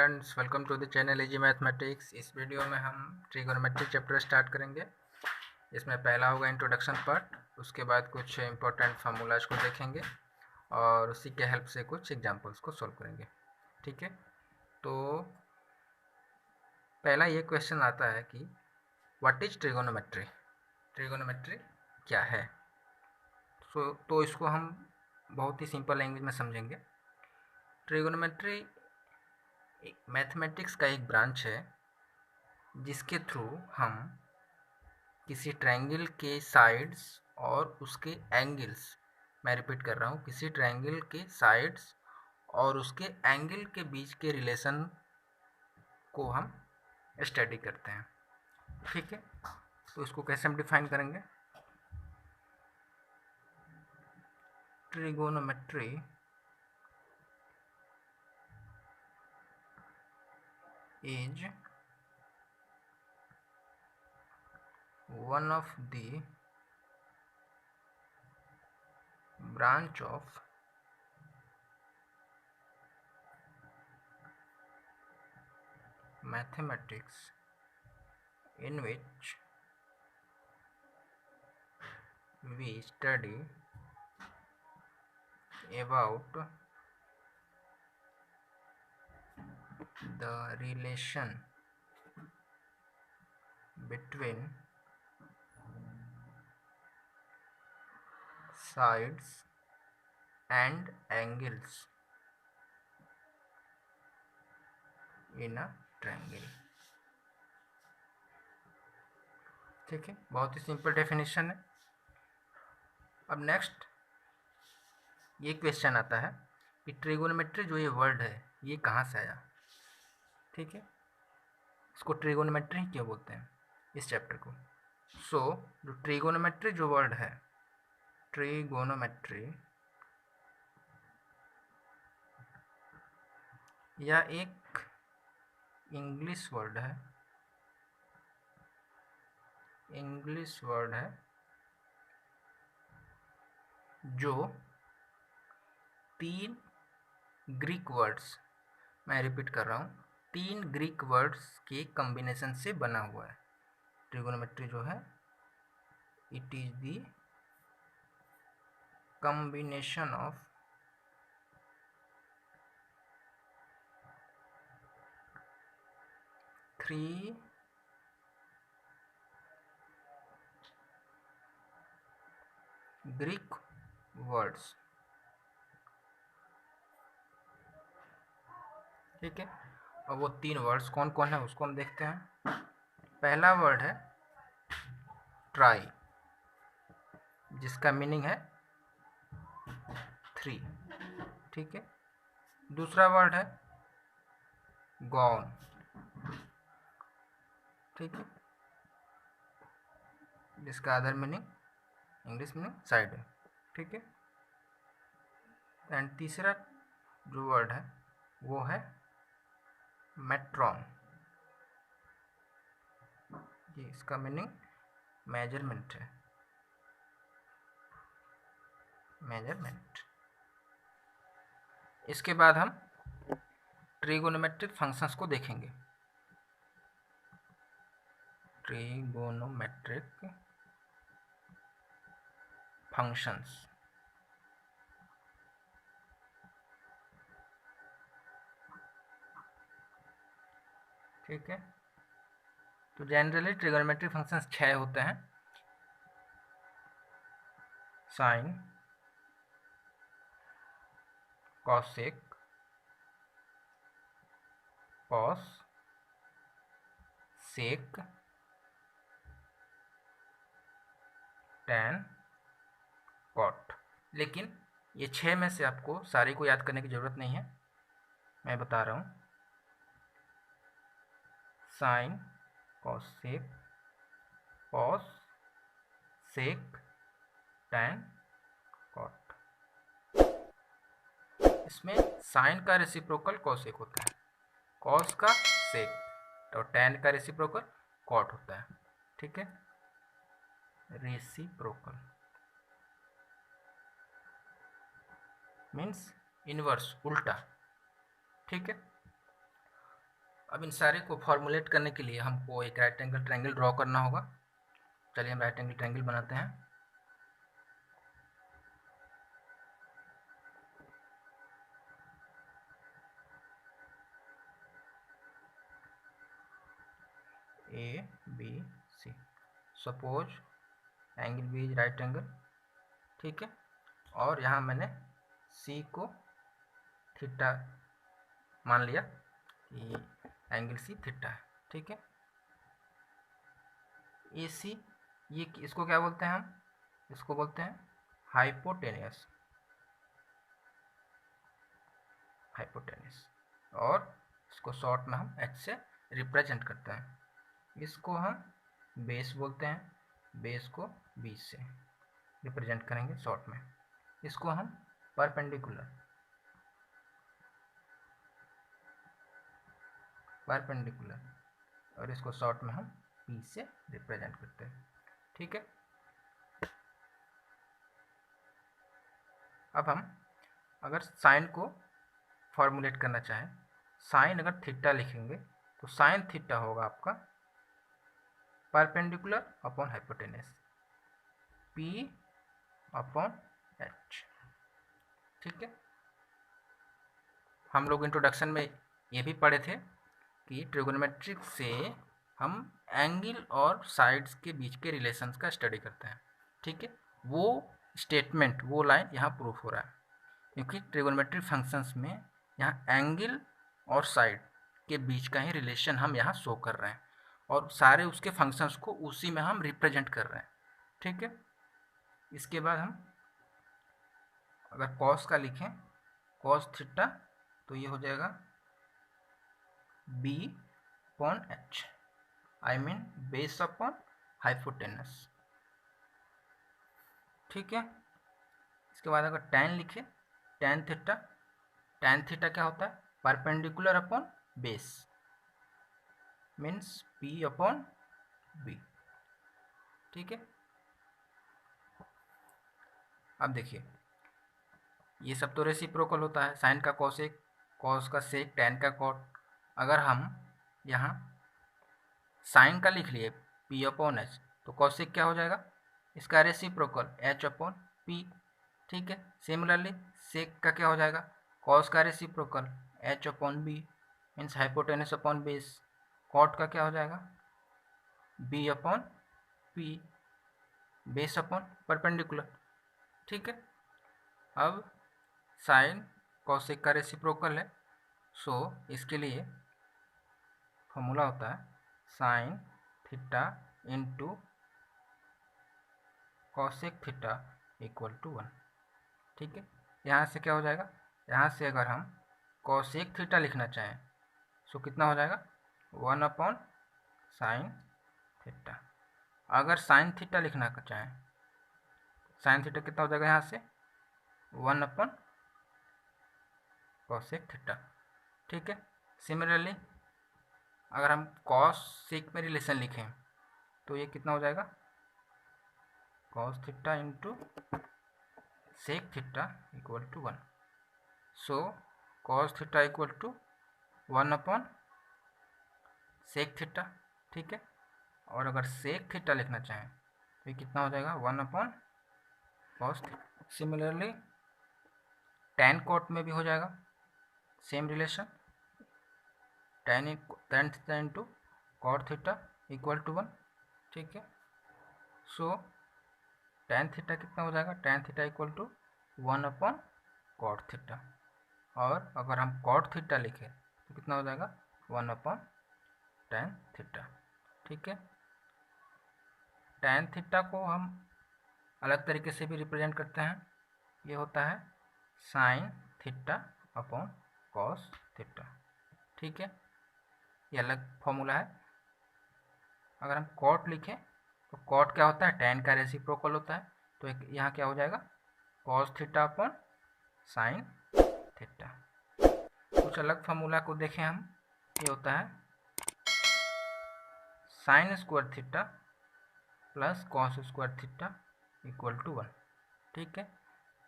Friends, welcome to the channel easy mathematics. इस video में हम ट्रिगोनोमेट्री चैप्टर स्टार्ट करेंगे। इसमें पहला होगा इंट्रोडक्शन पार्ट, उसके बाद कुछ इंपॉर्टेंट फार्मूलाज को देखेंगे और उसी के हेल्प से कुछ एग्जांपल्स को सॉल्व करेंगे। ठीक है, तो पहला ये क्वेश्चन आता है कि व्हाट इज ट्रिगोनोमेट्री। ट्रिगोनोमेट्री क्या है? तो इसको हम बहुत ही सिंपल लैंग्वेज में समझेंगे। ट्रिगोनोमेट्री मैथमेटिक्स का एक ब्रांच है जिसके थ्रू हम किसी ट्रायंगल के साइड्स और उसके एंगल्स, मैं रिपीट कर रहा हूँ, किसी ट्रायंगल के साइड्स और उसके एंगल के बीच के रिलेशन को हम स्टडी करते हैं। ठीक है, तो इसको कैसे हम डिफाइन करेंगे? Trigonometry is one of the branch of mathematics in which we study about the relation between sides and angles in a triangle। ठीक है, बहुत ही सिंपल डेफिनेशन है। अब नेक्स्ट ये क्वेश्चन आता है कि ट्रिगोनोमेट्री जो ये वर्ड है ये कहाँ से आया। ठीक है, इसको ट्रिगोनोमेट्री क्यों बोलते हैं इस चैप्टर को? जो ट्रिगोनोमेट्री जो वर्ड है, ट्रिगोनोमेट्री यह एक इंग्लिश वर्ड है, जो 3 ग्रीक वर्ड्स, मैं रिपीट कर रहा हूँ, 3 ग्रीक वर्ड्स के कॉम्बिनेशन से बना हुआ है। ट्रिगोनोमेट्री जो है it is the combination of 3 Greek words. ठीक है, और वो 3 वर्ड्स कौन कौन है उसको हम देखते हैं। पहला वर्ड है ट्राई, जिसका मीनिंग है 3। ठीक है, दूसरा वर्ड है गॉन। ठीक है, जिसका other meaning, English meaning side है। ठीक है, एंड तीसरा जो वर्ड है वो है मेट्रॉन, ये इसका मीनिंग मेजरमेंट है, मेजरमेंट। इसके बाद हम ट्रिगोनोमेट्रिक फंक्शंस को देखेंगे। ट्रिगोनोमेट्रिक फंक्शंस, ठीक है, तो जनरली ट्रिगोनोमेट्रिक फंक्शंस 6 होते हैं। साइन, कॉसेक, कॉस, सेक, टैन, कॉट। लेकिन ये 6 में से आपको सारे को याद करने की ज़रूरत नहीं है, मैं बता रहा हूँ। साइन, कॉसेक, कॉस, सेक, टैन, कॉट। इसमें साइन का रेसिप्रोकल कॉसेक होता है, कॉस का सेक, तो टैन का रेसिप्रोकल कॉट होता है। ठीक है, रेसिप्रोकल मीन्स इनवर्स, उल्टा। ठीक है, अब इन सारे को फॉर्मुलेट करने के लिए हमको एक राइट एंगल ट्रायंगल ड्रॉ करना होगा। चलिए हम राइट एंगल ट्रायंगल बनाते हैं। A B C, suppose angle B is right angle, ठीक है। और यहाँ मैंने सी को थीटा मान लिया कि एंगल सी थीटा है, ठीक है। ए सी, ये इसको क्या बोलते हैं हम? इसको बोलते हैं हाइपोटेनियस, हाइपोटेनियस। और इसको शॉर्ट में हम एच से रिप्रेजेंट करते हैं। इसको हम बेस बोलते हैं, बेस को बीच से रिप्रेजेंट करेंगे शॉर्ट में। इसको हम परपेंडिकुलर, परपेंडिकुलर, और इसको शॉर्ट में हम पी से रिप्रेजेंट करते हैं, ठीक है। अब हम अगर साइन को फॉर्मुलेट करना चाहें, साइन अगर थीटा लिखेंगे तो साइन थीटा होगा आपका perpendicular upon hypotenuse, P upon H, ठीक है। हम लोग इंट्रोडक्शन में ये भी पढ़े थे कि ट्रिगोनोमेट्रिक से हम एंगल और साइड्स के बीच के रिलेशंस का स्टडी करते हैं, ठीक है। वो स्टेटमेंट, वो लाइन यहाँ प्रूफ हो रहा है, क्योंकि ट्रिगोनोमेट्रिक फंक्शंस में यहाँ एंगल और साइड के बीच का ही रिलेशन हम यहाँ शो कर रहे हैं, और सारे उसके फंक्शंस को उसी में हम रिप्रेजेंट कर रहे हैं, ठीक है। इसके बाद हम अगर कॉस का लिखें, कॉस थीटा, तो ये हो जाएगा B upon H, I mean base upon hypotenuse, ठीक है। इसके बाद अगर टैन लिखे, टैन थीटा, टैन थीटा क्या होता है? Perpendicular upon base, means P upon B, ठीक है। अब देखिए, ये सब तो रेसिप्रोकल होता है, साइन का कॉसेक, कॉस का सेक, टैन का कॉट। अगर हम यहाँ साइन का लिख लिए पी अपॉन एच, तो कॉसेक क्या हो जाएगा? इसका रेसिप्रोकल एच अपॉन पी, ठीक है। सिमिलरली सेक का क्या हो जाएगा? कॉस का reciprocal H upon B, means hypotenuse upon base. Cot का क्या हो जाएगा? B upon P, base upon perpendicular, ठीक है। अब साइन कॉसेक का रेसिप्रोकल है, सो इसके लिए फॉर्मूला होता है sine theta into cosec theta equal to 1, ठीक है। यहाँ से क्या हो जाएगा? यहाँ से अगर हम कॉसेक थीटा लिखना चाहें, सो कितना हो जाएगा? 1 अपॉन साइन थीटा। अगर साइन थीटा लिखना चाहें, साइन थीटा कितना हो जाएगा? यहाँ से 1 अपॉन कॉसेक थीटा, ठीक है। सिमिलरली अगर हम कॉस सेक में रिलेशन लिखें, तो ये कितना हो जाएगा? Cos theta into sec theta equal to 1, so cos theta equal to 1 upon sec theta, ठीक है। और अगर सेक थीटा लिखना चाहें तो ये कितना हो जाएगा? 1 upon cos theta. Similarly tan cot में भी हो जाएगा same relation, tan theta into cot theta equal to 1, ठीक है। सो टैन थीटा कितना हो जाएगा? Tan theta equal to 1 upon cot theta. और अगर हम कॉट थीटा लिखें तो कितना हो जाएगा? 1 अपॉन टैन थीटा, ठीक है। टैन थीटा को हम अलग तरीके से भी रिप्रेजेंट करते हैं, ये होता है sine theta upon cos theta, ठीक है। ये अलग फॉर्मूला है। अगर हम कॉट लिखें तो कॉट क्या होता है? टैन का रेसिप्रोकल होता है, तो यहाँ क्या हो जाएगा? Cos theta upon sine theta. कुछ अलग फॉर्मूला को देखें हम, ये होता है sine square theta plus cos square theta equal to 1, ठीक है।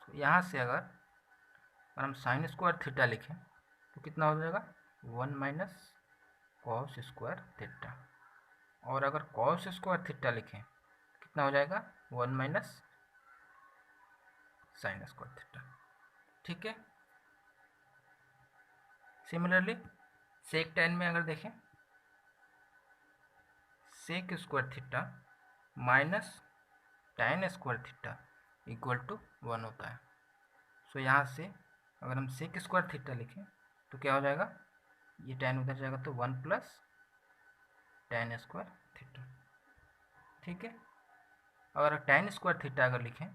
तो यहाँ से अगर हम साइन स्क्वायर थीटा लिखें तो कितना हो जाएगा? 1 माइनस कॉस स्क्वायर थीटा, और अगर कॉस स्क्वायर थीटा लिखें कितना हो जाएगा 1 माइनस साइन स्क्वायर थीटा। ठीक है, सिमिलरली सेक टेन में अगर देखें sec square theta minus tan square theta equal to 1 होता है। सो यहाँ से अगर हम सेक स्क्वायर थीटा लिखें तो क्या हो जाएगा, ये tan उधर जाएगा तो 1 प्लस tan स्क्वायर थीटा। ठीक है, अगर tan स्क्वायर थीटा अगर लिखें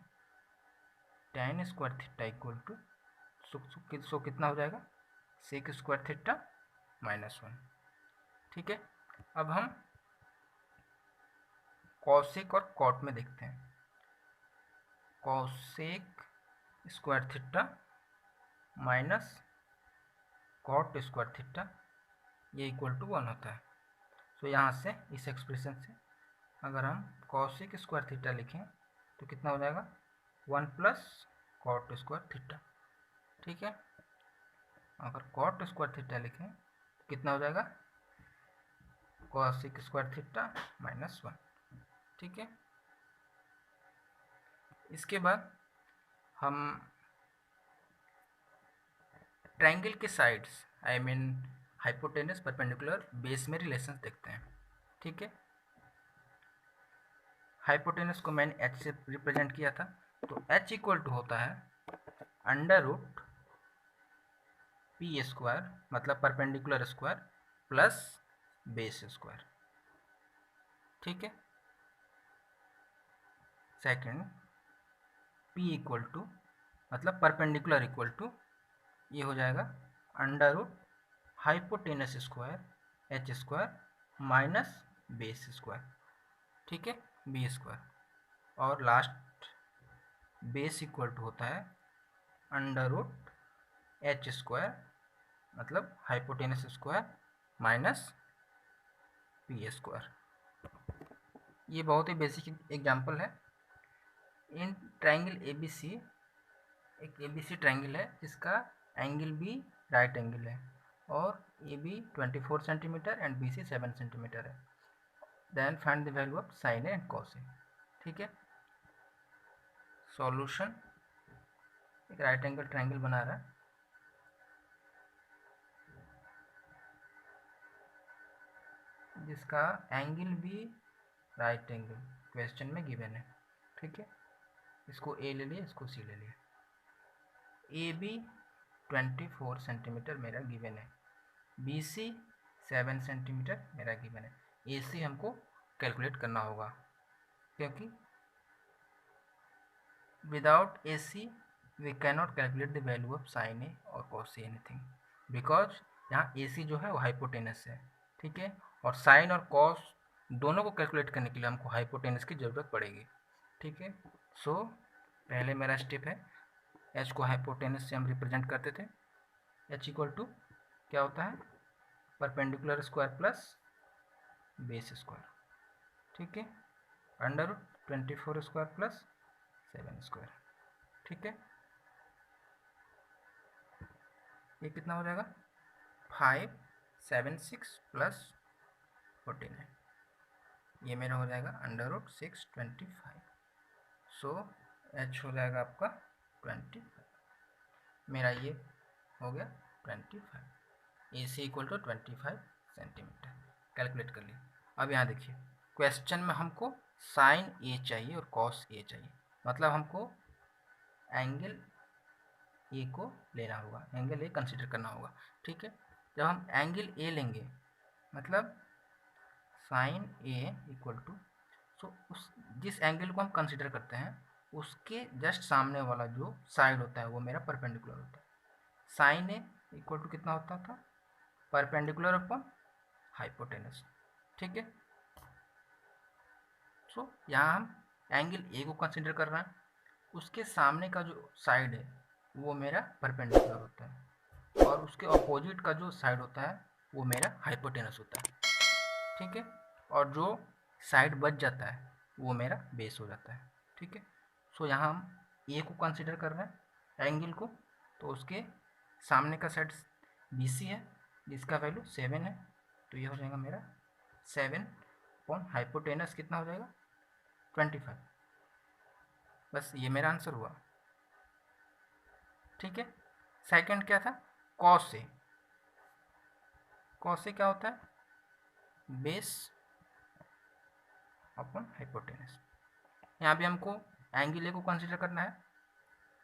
tan square theta equal to so कितना हो जाएगा सेक स्क्वायर थीटा माइनस 1। ठीक है, अब हम कॉसेक और कॉट में देखते हैं। Cosec square theta minus cot square theta ये इक्वल टू 1 होता है। सो यहाँ से इस एक्सप्रेशन से अगर हम कॉसेक स्क्वायर थीटा लिखें तो कितना हो जाएगा 1 प्लस कॉट स्क्वायर थीटा। ठीक है, अगर कॉट स्क्वायर थीटा लिखें तो कितना हो जाएगा कॉसेक स्क्वायर थीटा माइनस 1। ठीक है, इसके बाद हम ट्रायंगल के sides I mean hypotenuse perpendicular base में रिलेशंस देखते हैं। ठीक है, हाइपोटेनस को मैंने h से रिप्रेजेंट किया था, तो h इक्वल टू होता है अंडर रूट पी स्क्वायर मतलब perpendicular square plus base square. ठीक है, सेकंड p इक्वल टू मतलब परपेंडिकुलर इक्वल टू ये हो जाएगा under root hypotenuse square h square minus base square. ठीक है, बी स्क्वायर, और लास्ट बेस इक्वल टू होता है अंडर रूट एच स्क्वायर मतलब hypotenuse square minus P square. ये बहुत ही बेसिक एग्जांपल है। इन ट्रायंगल ए बी सी, एक ए बी सी ट्रायंगल है जिसका एंगल बी राइट एंगल है और A B 24 centimetre and B C 7 centimetre है। Then find the value of sine A and cos A. ठीक है, सॉल्यूशन, एक राइट एंगल ट्रायंगल बना रहा है जिसका एंगल भी राइट एंगल क्वेश्चन में गिवन है। ठीक है, इसको ए ले लिया, इसको सी ले लिया। ए बी 24 सेंटीमीटर मेरा गिवन है, बी सी 7 सेंटीमीटर मेरा गिवन है। ए सी हमको कैलकुलेट करना होगा क्योंकि without A C we can not calculate the value of sine A और कॉस ए एनीथिंग, बिकॉज यहाँ ए सी जो है वो हाइपोटेनस है। ठीक है, और साइन और कॉस दोनों को कैलकुलेट करने के लिए हमको हाइपोटेनस की ज़रूरत पड़ेगी। ठीक है, सो पहले मेरा स्टेप है एच को हाइपोटेनस से हम रिप्रेजेंट करते थे। एच इक्वल टू क्या होता है perpendicular square plus base square. ठीक है, under root 24 square plus 7 square. ठीक है, ये कितना हो जाएगा 576 प्लस 49, ये मेरा हो जाएगा अंडर रूट 625। सो एच हो जाएगा आपका 25, मेरा ये हो गया 25। ए सी इक्वल टू 25 सेंटीमीटर कैलकुलेट कर लिया। अब यहाँ देखिए क्वेश्चन में हमको साइन ए चाहिए और कॉस ए चाहिए, मतलब हमको एंगल ए को लेना होगा, एंगल ए कंसीडर करना होगा। ठीक है, जब हम एंगल ए लेंगे मतलब साइन ए इक्वल टू उस जिस एंगल को हम कंसीडर करते हैं उसके जस्ट सामने वाला जो साइड होता है वो मेरा परपेंडिकुलर होता है। साइन ए इक्वल टू कितना होता था परपेंडिकुलर अपॉन हाइपोटेनस। ठीक है, सो यहाँ हम एंगल ए को कंसीडर कर रहे हैं, उसके सामने का जो साइड है वो मेरा परपेंडिकुलर होता है और उसके अपोजिट का जो साइड होता है वो मेरा हाइपोटेनस होता है। ठीक है, और जो साइड बच जाता है वो मेरा बेस हो जाता है। ठीक है, सो यहाँ हम ए को कंसीडर कर रहे हैं एंगल को, तो उसके सामने का साइड बी सी है जिसका वैल्यू 7 है तो ये हो जाएगा मेरा 7 अपॉन हाइपोटेनस कितना हो जाएगा 25। बस ये मेरा आंसर हुआ। ठीक है। सेकंड क्या था, कॉस ए। कॉस ए क्या होता है, बेस अपॉन हाइपोटेनस। यहाँ भी हमको एंगल ए को कंसीडर करना है।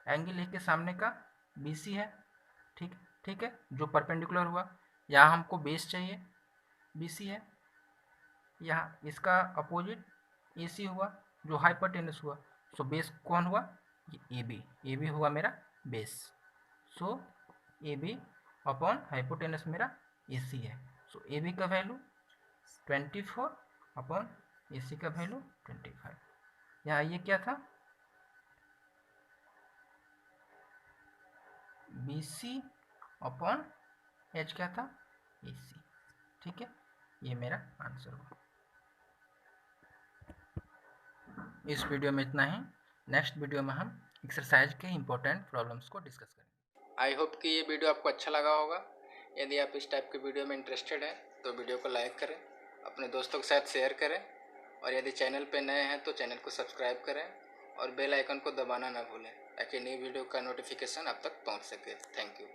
एंगल ए के सामने का BC है, ठीक है, जो परपेंडिकुलर हुआ। यहाँ हमको बेस चाहिए, BC है। यहाँ इसका अपोजिट AC हुआ, जो हाइपोटेनस हुआ। सो बेस कौन हुआ, ये AB हुआ मेरा बेस। सो AB अपॉन हाइपोटेनस मेरा AC है। सो AB का वैल्यू 24 अपॉन AC का वैल्यू 25। यहाँ ये क्या था, BC अपॉन H क्या था, AC। ठीक है, ये मेरा आंसर हुआ। इस वीडियो में इतना ही। नेक्स्ट वीडियो में हम एक्सरसाइज के इम्पोर्टेंट प्रॉब्लम्स को डिस्कस करेंगे। आई होप कि ये वीडियो आपको अच्छा लगा होगा। यदि आप इस टाइप के वीडियो में इंटरेस्टेड हैं तो वीडियो को लाइक करें, अपने दोस्तों के साथ शेयर करें, और यदि चैनल पर नए हैं तो चैनल को सब्सक्राइब करें और बेल आइकन को दबाना ना भूलें, ताकि नई वीडियो का नोटिफिकेशन आप तक पहुंच सके। Thank you.